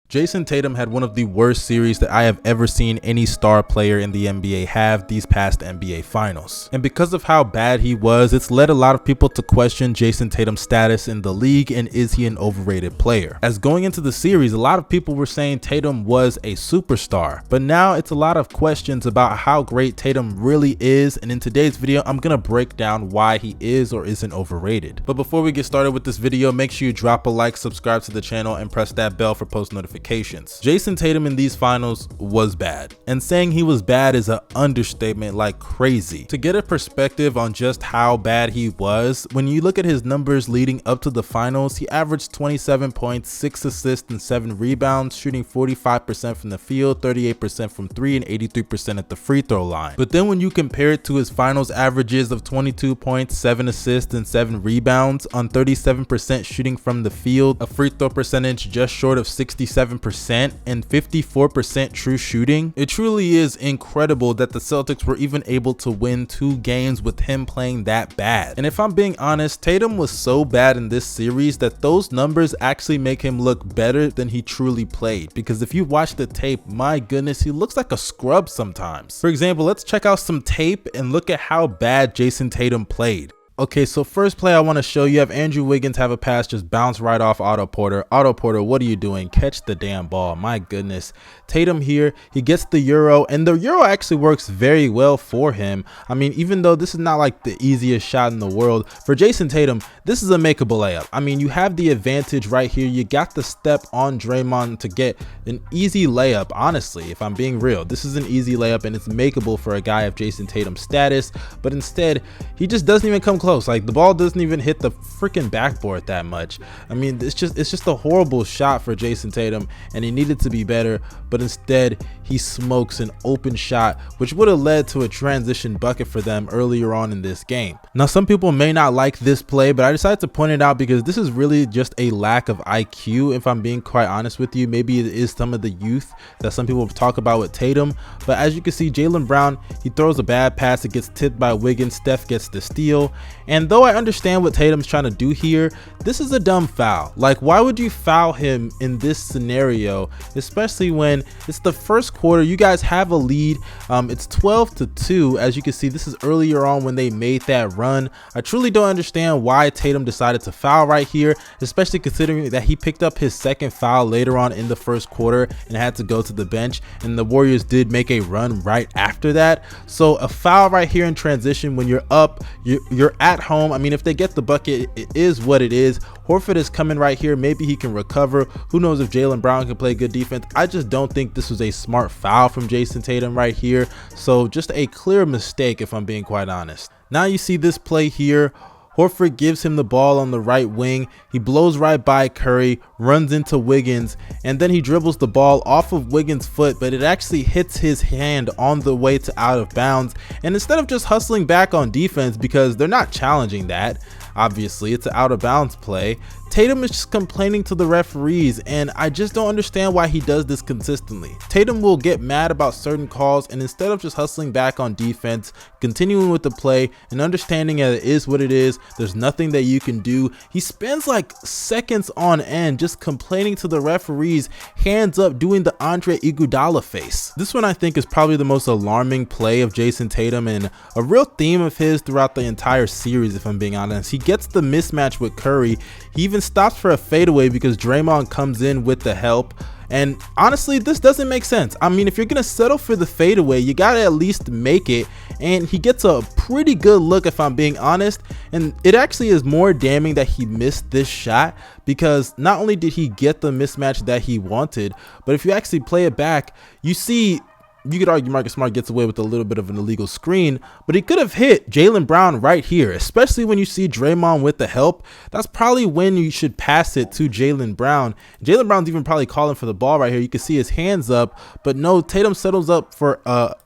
Jayson Tatum had one of the worst series that I have ever seen any star player in the NBA have these past NBA finals. And because of how bad he was, it's led a lot of people to question Jayson Tatum's status in the league and is he an overrated player. As going into the series, a lot of people were saying Tatum was a superstar, but now it's a lot of questions about how great Tatum really is, and in today's video, I'm gonna break down why he is or isn't overrated. But before we get started with this video, make sure you drop a like, subscribe to the channel, and press that bell for post notifications. Jayson Tatum in these finals was bad, and saying he was bad is an understatement like crazy. To get a perspective on just how bad he was, when you look at his numbers leading up to the finals, he averaged 27 points, 6 assists, and 7 rebounds, shooting 45% from the field, 38% from 3, and 83% at the free throw line. But then when you compare it to his finals averages of 22 points, 7 assists, and 7 rebounds on 37% shooting from the field, a free throw percentage just short of 67%, and 54% true shooting, it truly is incredible that the Celtics were even able to win 2 games with him playing that bad. And if I'm being honest, Tatum was so bad in this series that those numbers actually make him look better than he truly played, because if you watch the tape, my goodness, he looks like a scrub sometimes. For example, let's check out some tape and look at how bad Jayson Tatum played. Okay, so first play I want to show you have Andrew Wiggins have a pass just bounce right off Otto Porter. Otto Porter, what are you doing? Catch the damn ball. My goodness. Tatum here, he gets the Euro, and the Euro actually works very well for him. I mean, even though this is not like the easiest shot in the world, for Jayson Tatum, this is a makeable layup. I mean, you have the advantage right here. You got the step on Draymond to get an easy layup. Honestly, if I'm being real, this is an easy layup, and it's makeable for a guy of Jayson Tatum's status, but instead, he just doesn't even come close. Like, the ball doesn't even hit the freaking backboard that much. I mean, it's just a horrible shot for Jayson Tatum, and he needed to be better, but instead he smokes an open shot, which would have led to a transition bucket for them earlier on in this game. Now, some people may not like this play, but I decided to point it out because this is really just a lack of IQ, if I'm being quite honest with you. Maybe it is some of the youth that some people talk about with Tatum, but as you can see, Jaylen Brown, he throws a bad pass, it gets tipped by Wiggins, Steph gets the steal. And though I understand what Tatum's trying to do here, this is a dumb foul. Like, why would you foul him in this scenario, especially when it's the first quarter, you guys have a lead. It's 12-2. As you can see, this is earlier on when they made that run. I truly don't understand why Tatum decided to foul right here, especially considering that he picked up his second foul later on in the first quarter and had to go to the bench, and the Warriors did make a run right after that. So a foul right here in transition when you're up, you're at home. I mean, if they get the bucket, it is what it is. Horford is coming right here. Maybe he can recover. Who knows if Jaylen Brown can play good defense. I just don't think this was a smart foul from Jayson Tatum right here. So just a clear mistake, if I'm being quite honest. Now you see this play here. Horford gives him the ball on the right wing. He blows right by Curry, runs into Wiggins, and then he dribbles the ball off of Wiggins' foot, but it actually hits his hand on the way to out of bounds. And instead of just hustling back on defense, because they're not challenging that, obviously it's an out of bounds play, Tatum is just complaining to the referees, and I just don't understand why he does this consistently. Tatum will get mad about certain calls, and instead of just hustling back on defense, continuing with the play and understanding that it is what it is, there's nothing that you can do, he spends like seconds on end just complaining to the referees, hands up, doing the Andre Iguodala face. This one I think is probably the most alarming play of Jayson Tatum and a real theme of his throughout the entire series, if I'm being honest. He gets the mismatch with Curry. He even stops for a fadeaway because Draymond comes in with the help. And honestly, this doesn't make sense. I mean, if you're gonna settle for the fadeaway, you gotta at least make it. And he gets a pretty good look, if I'm being honest. And it actually is more damning that he missed this shot, because not only did he get the mismatch that he wanted, but if you actually play it back, you see, you could argue Marcus Smart gets away with a little bit of an illegal screen, but he could have hit Jaylen Brown right here, especially when you see Draymond with the help. That's probably when you should pass it to Jaylen Brown. Jaylen Brown's even probably calling for the ball right here. You can see his hands up, but no, Tatum settles up for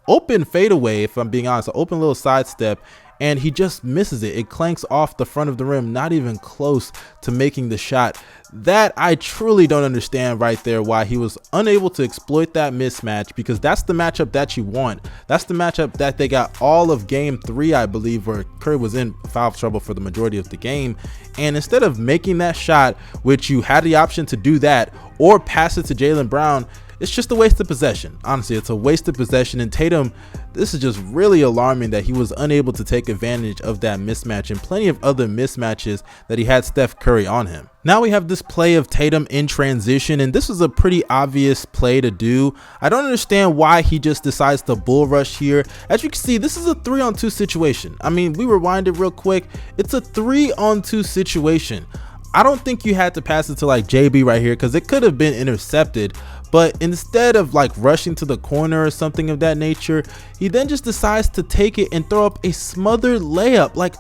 open fadeaway, if I'm being honest, an open little sidestep, and he just misses it. It clanks off the front of the rim, not even close to making the shot. That I truly don't understand right there, why he was unable to exploit that mismatch, because that's the matchup that you want. That's the matchup that they got all of game 3, I believe, where Curry was in foul trouble for the majority of the game. And instead of making that shot, which you had the option to do that or pass it to Jaylen Brown, it's just a waste of possession. Honestly, it's a waste of possession. And Tatum, this is just really alarming that he was unable to take advantage of that mismatch and plenty of other mismatches that he had Steph Curry on him. Now we have this play of Tatum in transition, and this was a pretty obvious play to do. I don't understand why he just decides to bull rush here. As you can see, this is a 3-on-2 situation. I mean, we rewind it real quick. It's a 3-on-2 situation. I don't think you had to pass it to like JB right here, because it could have been intercepted. But instead of like rushing to the corner or something of that nature, he then just decides to take it and throw up a smothered layup. Like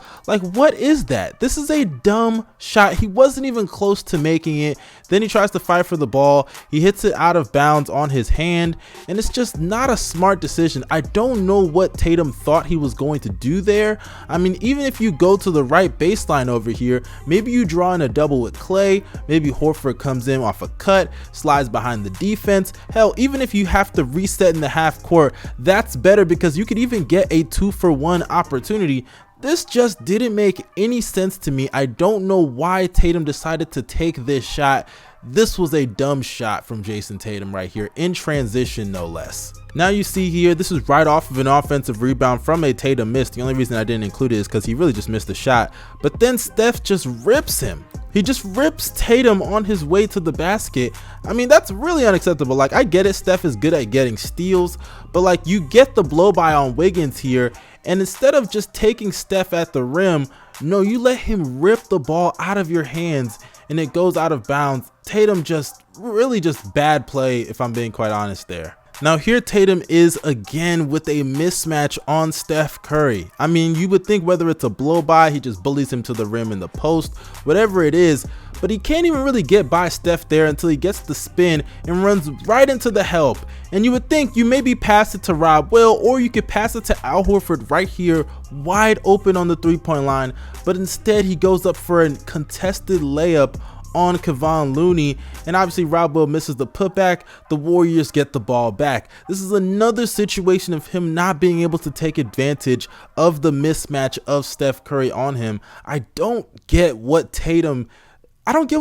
what is that? This is a dumb shot. He wasn't even close to making it. Then he tries to fight for the ball. He hits it out of bounds on his hand, and it's just not a smart decision. I don't know what Tatum thought he was going to do there. I mean, even if you go to the right baseline over here, maybe you draw in a double with Clay, maybe Horford comes in off a cut, slides behind the defense. Hell, even if you have to reset in the half court, that's better, because you could even get a 2-for-1 opportunity. This just didn't make any sense to me. I don't know why Tatum decided to take this shot. This was a dumb shot from Jayson Tatum right here, in transition no less. Now you see here, this is right off of an offensive rebound from a Tatum miss. The only reason I didn't include it is because he really just missed the shot. But then Steph just rips him. He just rips Tatum on his way to the basket. I mean, that's really unacceptable. Like, I get it, Steph is good at getting steals, but like, you get the blow by on Wiggins here, and instead of just taking Steph at the rim, no, you let him rip the ball out of your hands and it goes out of bounds. Tatum just really just bad play, if I'm being quite honest there. Now here Tatum is again with a mismatch on Steph Curry. I mean, you would think whether it's a blow by, he just bullies him to the rim in the post, whatever it is, but he can't even really get by Steph there until he gets the spin and runs right into the help. And you would think you maybe pass it to Rob Will, or you could pass it to Al Horford right here, wide open on the 3-point line, but instead he goes up for a contested layup on Kevon Looney, and obviously Rob Will misses the putback. The Warriors get the ball back. This is another situation of him not being able to take advantage of the mismatch of Steph Curry on him. I don't get what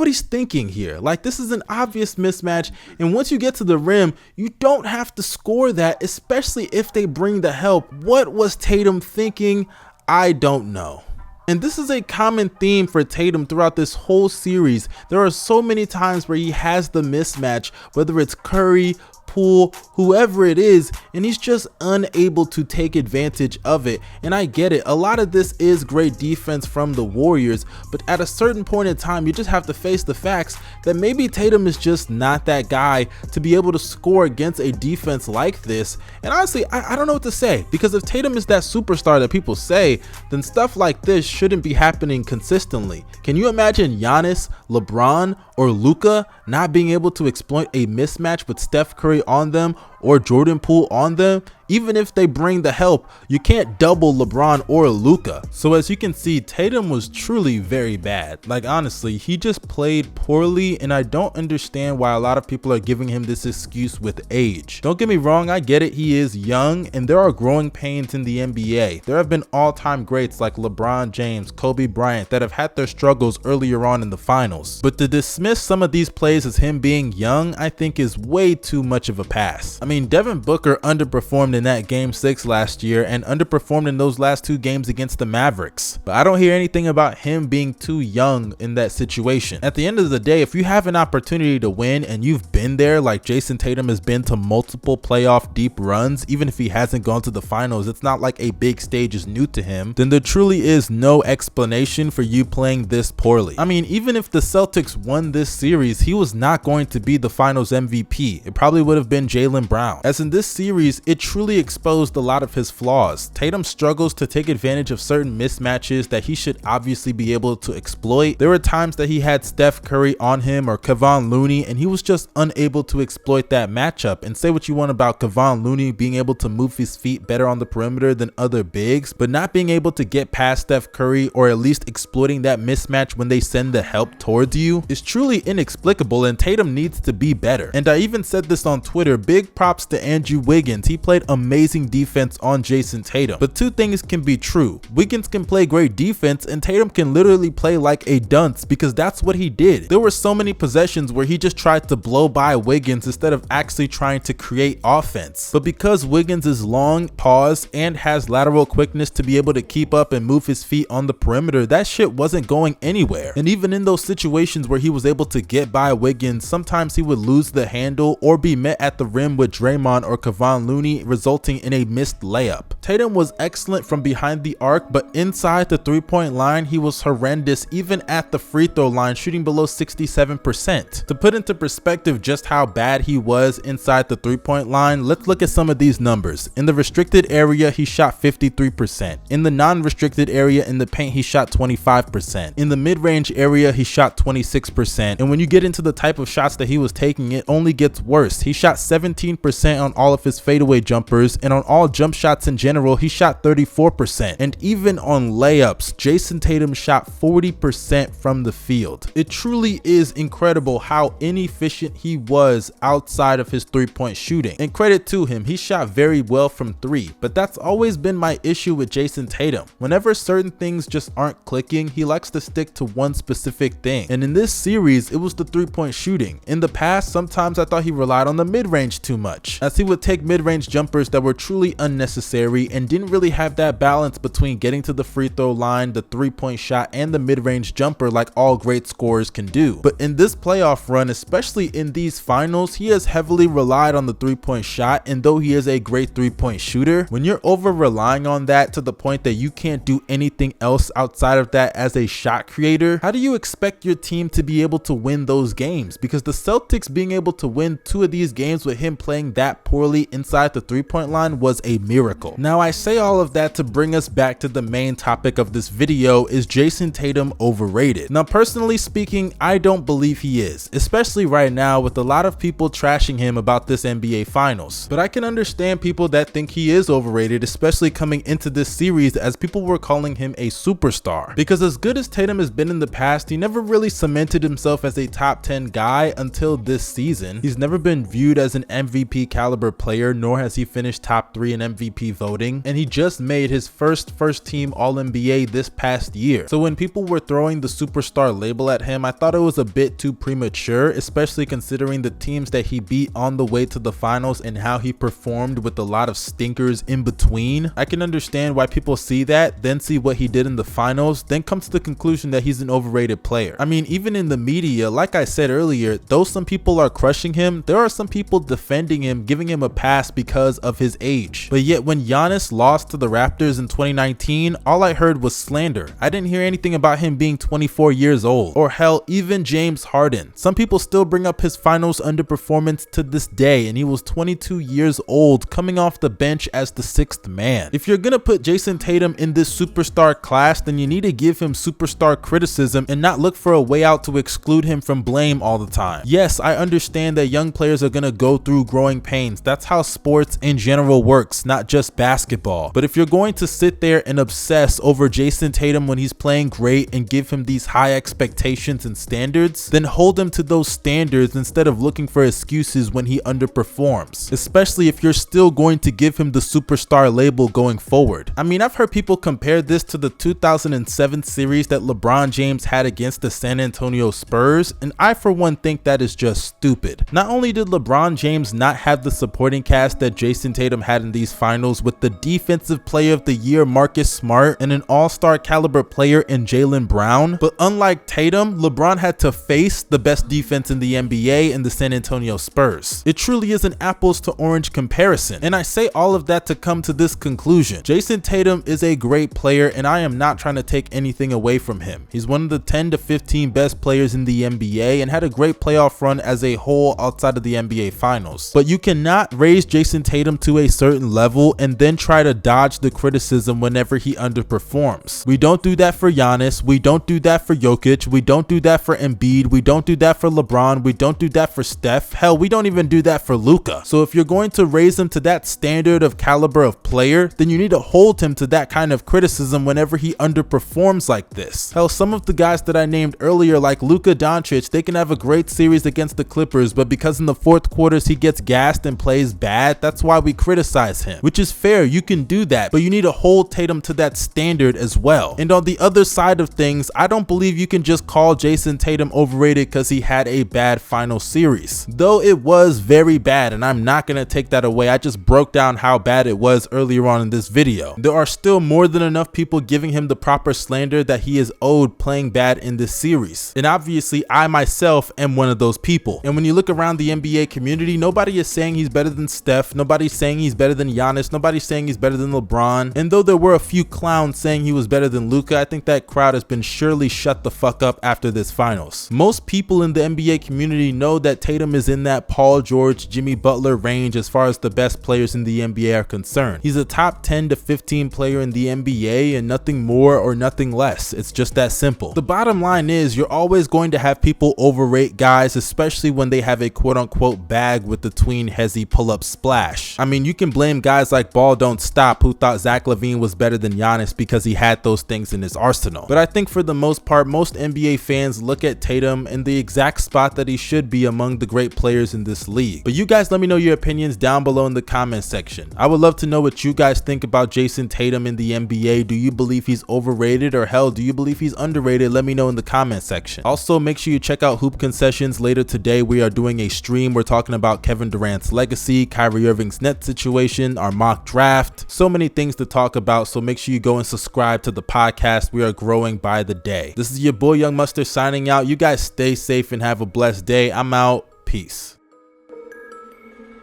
he's thinking here. Like, this is an obvious mismatch, and once you get to the rim, you don't have to score that, especially if they bring the help. What was Tatum thinking? I don't know. And this is a common theme for Tatum throughout this whole series. There are so many times where he has the mismatch, whether it's Curry, Poole, whoever it is, and he's just unable to take advantage of it. And I get it, a lot of this is great defense from the Warriors, but at a certain point in time, you just have to face the facts that maybe Tatum is just not that guy to be able to score against a defense like this. And honestly, I don't know what to say, because if Tatum is that superstar that people say, then stuff like this shouldn't be happening consistently. Can you imagine Giannis, LeBron, or Luka not being able to exploit a mismatch with Steph Curry on them or Jordan Poole on them? Even if they bring the help, you can't double LeBron or Luka. So as you can see, Tatum was truly very bad. Like, honestly, he just played poorly, and I don't understand why a lot of people are giving him this excuse with age. Don't get me wrong, I get it, he is young, and there are growing pains in the NBA. There have been all-time greats like LeBron James, Kobe Bryant that have had their struggles earlier on in the finals. But to dismiss some of these plays as him being young, I think is way too much of a pass. I mean, Devin Booker underperformed in that game 6 last year and underperformed in those last 2 games against the Mavericks, but I don't hear anything about him being too young in that situation. At the end of the day, if you have an opportunity to win and you've been there, like Jayson Tatum has been to multiple playoff deep runs, even if he hasn't gone to the finals, it's not like a big stage is new to him, then there truly is no explanation for you playing this poorly. I mean, even if the Celtics won this series, he was not going to be the finals MVP. It probably would have been Jaylen Brown. As in this series, it truly truly exposed a lot of his flaws. Tatum struggles to take advantage of certain mismatches that he should obviously be able to exploit. There were times that he had Steph Curry on him or Kevon Looney, and he was just unable to exploit that matchup. And say what you want about Kevon Looney being able to move his feet better on the perimeter than other bigs, but not being able to get past Steph Curry or at least exploiting that mismatch when they send the help towards you is truly inexplicable, and Tatum needs to be better. And I even said this on Twitter, big props to Andrew Wiggins. He played amazing defense on Jayson Tatum. But two things can be true. Wiggins can play great defense and Tatum can literally play like a dunce, because that's what he did. There were so many possessions where he just tried to blow by Wiggins instead of actually trying to create offense. But because Wiggins is long, pause, and has lateral quickness to be able to keep up and move his feet on the perimeter, that shit wasn't going anywhere. And even in those situations where he was able to get by Wiggins, sometimes he would lose the handle or be met at the rim with Draymond or Kevon Looney, resulting in a missed layup. Tatum was excellent from behind the arc, but inside the three-point line, he was horrendous even at the free throw line, shooting below 67%. To put into perspective just how bad he was inside the three-point line, let's look at some of these numbers. In the restricted area, he shot 53%. In the non-restricted area in the paint, he shot 25%. In the mid-range area, he shot 26%. And when you get into the type of shots that he was taking, it only gets worse. He shot 17% on all of his fadeaway jumpers, and on all jump shots in general, he shot 34%. And even on layups, Jayson Tatum shot 40% from the field. It truly is incredible how inefficient he was outside of his three-point shooting. And credit to him, he shot very well from three, but that's always been my issue with Jayson Tatum. Whenever certain things just aren't clicking, he likes to stick to one specific thing. And in this series, it was the three-point shooting. In the past, sometimes I thought he relied on the mid-range too much, as he would take mid-range jumpers that were truly unnecessary and didn't really have that balance between getting to the free throw line, the three-point shot, and the mid-range jumper like all great scorers can do. But in this playoff run, especially in these finals, he has heavily relied on the three-point shot, and though he is a great three-point shooter, when you're over relying on that to the point that you can't do anything else outside of that as a shot creator, how do you expect your team to be able to win those games? Because the Celtics being able to win 2 of these games with him playing that poorly inside the three-point line was a miracle. Now I say all of that to bring us back to the main topic of this video: is Jayson Tatum overrated? Now personally speaking, I don't believe he is, especially right now with a lot of people trashing him about this NBA Finals. But I can understand people that think he is overrated, especially coming into this series, as people were calling him a superstar. Because as good as Tatum has been in the past, he never really cemented himself as a top 10 guy until this season. He's never been viewed as an MVP caliber player, nor has he finished top 3 in MVP voting, and he just made his first team All-NBA this past year. So when people were throwing the superstar label at him, I thought it was a bit too premature, especially considering the teams that he beat on the way to the finals and how he performed with a lot of stinkers in between. I can understand why people see that, then see what he did in the finals, then come to the conclusion that he's an overrated player. I mean, even in the media, like I said earlier, though some people are crushing him, there are some people defending him, giving him a pass because of his age. But yet when Giannis lost to the Raptors in 2019, all I heard was slander. I didn't hear anything about him being 24 years old. Or hell, even James Harden. Some people still bring up his finals underperformance to this day, and he was 22 years old coming off the bench as the 6th man. If you're gonna put Jayson Tatum in this superstar class, then you need to give him superstar criticism and not look for a way out to exclude him from blame all the time. Yes, I understand that young players are gonna go through growing pains. That's how sports in general works, not just basketball. But if you're going to sit there and obsess over Jayson Tatum when he's playing great and give him these high expectations and standards, then hold him to those standards instead of looking for excuses when he underperforms, especially if you're still going to give him the superstar label going forward. I mean, I've heard people compare this to the 2007 series that LeBron James had against the San Antonio Spurs, and I for one think that is just stupid. Not only did LeBron James not have the supporting cast that Jayson Tatum had in these finals with the defensive player of the year Marcus Smart and an all-star caliber player in Jaylen Brown, but unlike Tatum, LeBron had to face the best defense in the NBA in the San Antonio Spurs. It truly is an apples to orange comparison, and I say all of that to come to this conclusion: Jayson Tatum is a great player, and I am not trying to take anything away from him. He's one of the 10 to 15 best players in the NBA and had a great playoff run as a whole outside of the NBA Finals. But you cannot raise Jayson Tatum Tatum to a certain level and then try to dodge the criticism whenever he underperforms. We don't do that for Giannis, we don't do that for Jokic, we don't do that for Embiid, we don't do that for LeBron, we don't do that for Steph, hell, we don't even do that for Luka. So if you're going to raise him to that standard of caliber of player, then you need to hold him to that kind of criticism whenever he underperforms like this. Hell, some of the guys that I named earlier, like Luka Doncic, they can have a great series against the Clippers, but because in the fourth quarters he gets gassed and plays bad, that's why we criticize him, which is fair. You can do that, but you need to hold Tatum to that standard as well. And on the other side of things, I don't believe you can just call Jayson Tatum overrated because he had a bad final series, though it was very bad, and I'm not gonna take that away. I just broke down how bad it was earlier on in this video. There are still more than enough people giving him the proper slander that he is owed playing bad in this series, and obviously I myself am one of those people. And when you look around the NBA community, nobody is saying he's better than Steph, nobody's saying he's better than Giannis, nobody's saying he's better than LeBron, and though there were a few clowns saying he was better than Luka, I think that crowd has been surely shut the fuck up after this finals. Most people in the NBA community know that Tatum is in that Paul George, Jimmy Butler range as far as the best players in the NBA are concerned. He's a top 10 to 15 player in the NBA and nothing more or nothing less. It's just that simple. The bottom line is you're always going to have people overrate guys, especially when they have a quote-unquote bag with the tween hezzy pull-up splash. I mean, you can blame guys like Ball Don't Stop who thought Zach LaVine was better than Giannis because he had those things in his arsenal. But I think for the most part, most NBA fans look at Tatum in the exact spot that he should be among the great players in this league. But you guys let me know your opinions down below in the comment section. I would love to know what you guys think about Jayson Tatum in the NBA. Do you believe he's overrated, or hell, do you believe he's underrated? Let me know in the comment section. Also, make sure you check out Hoop Concessions later today. We are doing a stream. We're talking about Kevin Durant's legacy, Kyrie Irving's net situation, our mock draft, so many things to talk about. So make sure you go and subscribe to the podcast. We are growing by the day. This is your boy Young Mustard signing out. You guys stay safe and have a blessed day. I'm out. Peace.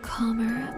Calmer,